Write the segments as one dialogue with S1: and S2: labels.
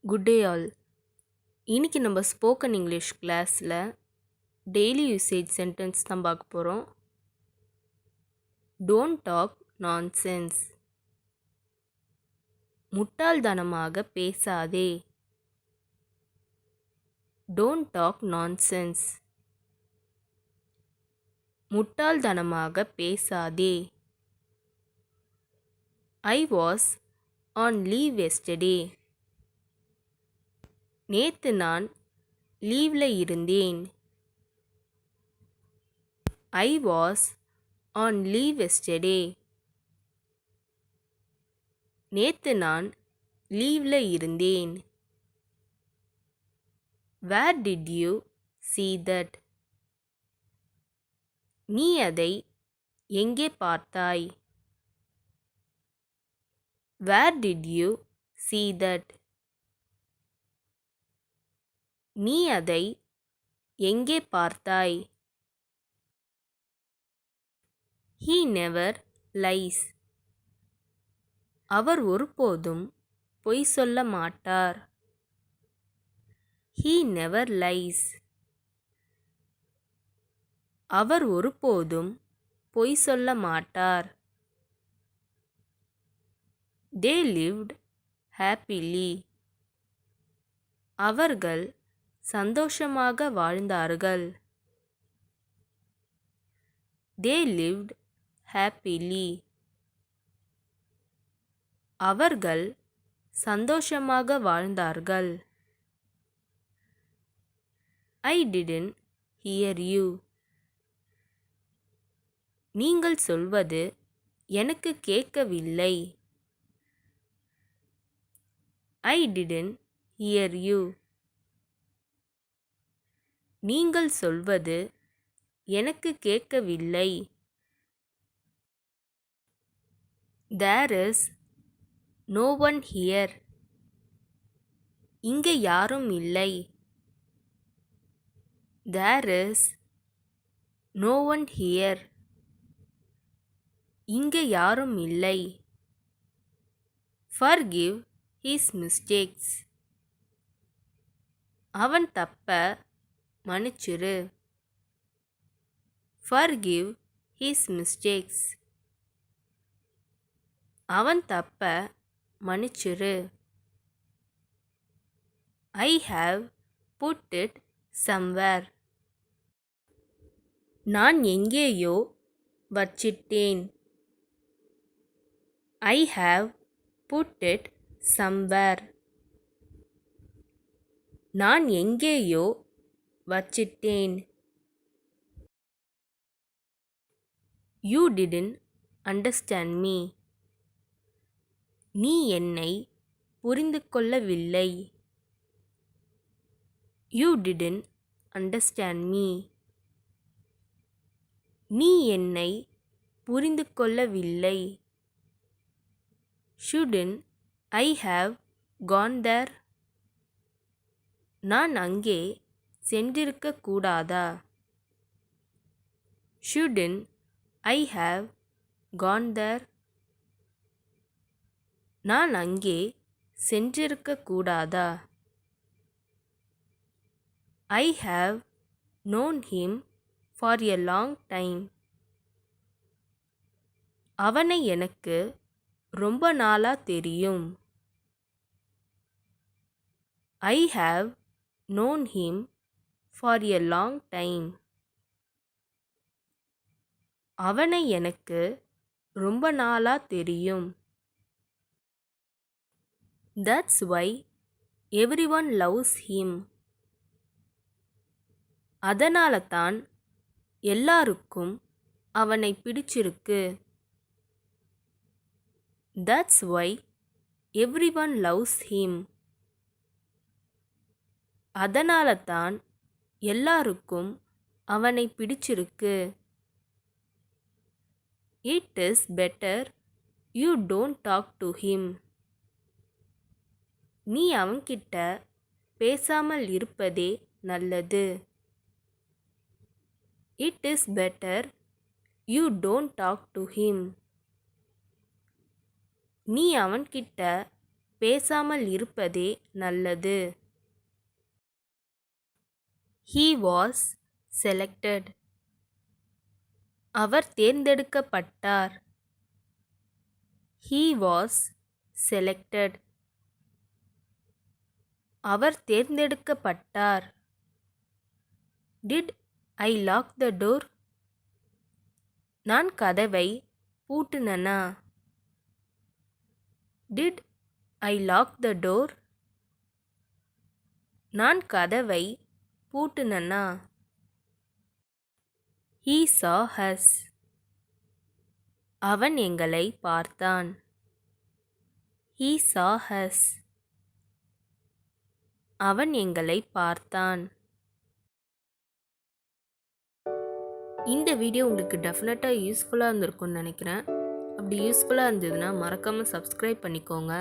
S1: Good day all. இன்னைக்கு நம்ம spoken English கிளாஸில் டெய்லி யூசேஜ் சென்டென்ஸ் தான் பார்க்க போகிறோம். Don't talk nonsense. முட்டாள்தனமாக பேசாதே. Don't talk nonsense. முட்டாள்தனமாக பேசாதே. I was on leave yesterday. நேத்து நான் லீவ்ல இருந்தேன். I was on leave yesterday. நேத்து நான் லீவ்ல இருந்தேன். Where did you see that? நீ அதை எங்கே பார்த்தாய்? Where did you see that? நீ அதை எங்கே பார்த்தாய்? He never lies. அவர் ஒருபோதும் பொய் சொல்ல மாட்டார். He never lies. அவர் ஒருபோதும் பொய் சொல்ல மாட்டார். They lived happily. அவர்கள் சந்தோஷமாக வாழ்ந்தார்கள். They lived happily. அவர்கள் சந்தோஷமாக வாழ்ந்தார்கள். I didn't hear you. நீங்கள் சொல்வது எனக்கு கேட்கவில்லை. I didn't hear you. நீங்கள் சொல்வது எனக்கு கேட்கவில்லை. There is no one here. இங்கே யாரும் இல்லை. There is no one here. இங்கே யாரும் இல்லை. Forgive his mistakes. அவன் தப்ப மன்னிச்சிரு. Forgive his mistakes. அவன் தப்ப மன்னிச்சிரு. I have put it somewhere. நான் எங்கேயோ வச்சிட்டேன். I have put it somewhere. நான் எங்கேயோ வச்சிட்டேன். You didn't understand me. நீ என்னை புரிந்து கொள்ளவில்லை. You didn't understand me. நீ என்னை புரிந்து கொள்ளவில்லை. Shouldn't I have gone there? நான் அங்கே சென்றிருக்க கூடாதா? Shouldn't I have gone there? நான் அங்கே சென்றிருக்க கூடாதா? I have known him for a long time. அவனை எனக்கு ரொம்ப நாளா தெரியும். I have known him for a long time. அவனை எனக்கு ரொம்ப நாளா தெரியும். That's why everyone loves him. அதனால தான் எல்லாருக்கும் அவனை பிடிச்சிருக்கு. That's why everyone loves him. அதனால தான் எல்லாருக்கும் அவனை பிடிச்சிருக்கு. It is better you don't talk to him. நீ அவன்கிட்ட பேசாமல் இருப்பதே நல்லது. It is better you don't talk to him. நீ அவன்கிட்ட பேசாமல் இருப்பதே நல்லது. He was selected. அவர் தேர்ந்தெடுக்கப்பட்டார். He was selected. அவர் தேர்ந்தெடுக்கப்பட்டார். Did I lock the door? நான் கதவை பூட்டுனனா? Did I lock the door? நான் கதவை பூட்டுனனா? He saw us. அவன் எங்களை பார்த்தான். He saw us. அவன் எங்களை பார்த்தான். இந்த வீடியோ உங்களுக்கு டெஃபினட்டாக யூஸ்ஃபுல்லாக இருந்திருக்கும்னு நினைக்கிறேன். அப்படி யூஸ்ஃபுல்லாக இருந்ததுன்னா மறக்காமல் சப்ஸ்கிரைப் பண்ணிக்கோங்க.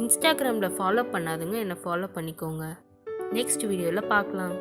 S1: இன்ஸ்டாகிராமில் ஃபாலோ பண்ணாதுங்க என்னை ஃபாலோ பண்ணிக்கோங்க. நெக்ஸ்ட் வீடியோவில் பார்க்கலாம்.